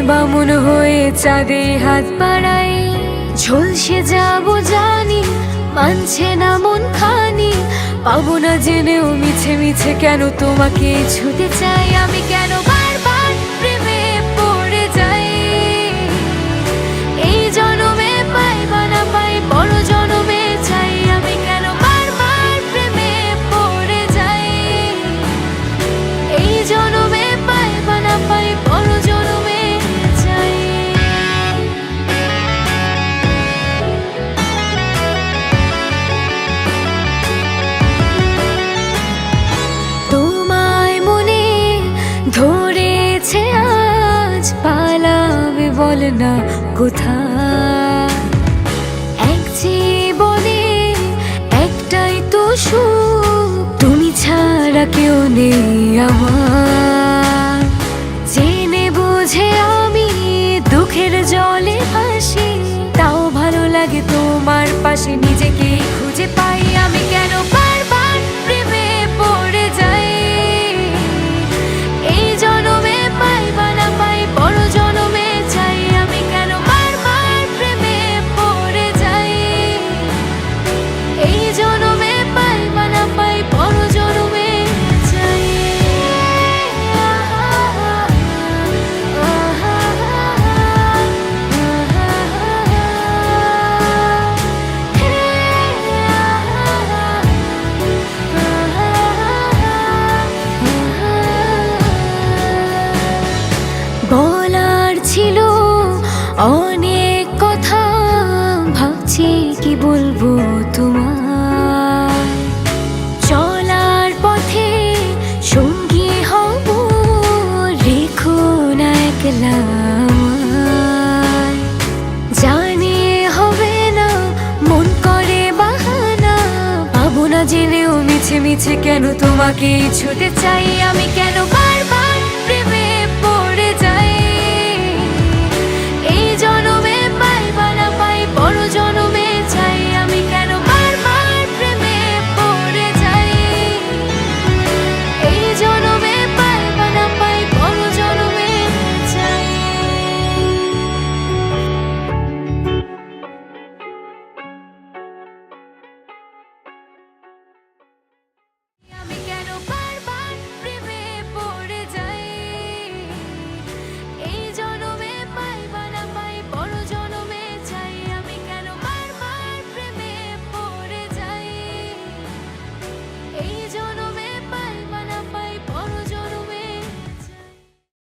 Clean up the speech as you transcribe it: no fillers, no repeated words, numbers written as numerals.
বামুন হয়ে চাঁদে হাত বাড়াই, ঝলসে যাবো জানি, মানছে না মন খানি। পাবো না জেনেও মিছে মিছে কেন তোমাকে ছুতে চাই, আমি কেন বারবার প্রেমে পড়ে যাই। এই জনমে পাই বা না পাই, বড় জনমে চাই, আমি কেন বারবার প্রেমে পড়ে যাই। এই জনমে পাই বা না পাই, বড় জনমে চাই। তোমায় মনে ধরেছে আজ, পালাবে বল না কোথায়। এক জীবনে একটাই তো সুখ, তুমি ছাড়া কেউ নেই আমার। জেনে বুঝে আমি দুঃখের জলে ভাসি, তাও ভালো লাগে তোমার পাশে নিজেকে খুঁজে পাই। আমি কেন বারবার প্রেমে পড়ে যাই। এই জনমে পাই বা না পাই, বড় জনমে চাই, আমি কেন বারবার প্রেমে পড়ে যাই। এই জনমে পাই বা না পাই, বড় জনমে চাই। বলার ছিল অনেক কথা, ভাবছি কি বলবো তোমার। চলার পথে সঙ্গী হব, রেখো না একলা আমায়। জানি হবে না, মন করে বাহানা, পাবো না জেনেও মিছে মিছে কেন তোমাকে ছুতে চাই, আমি কেন বারবার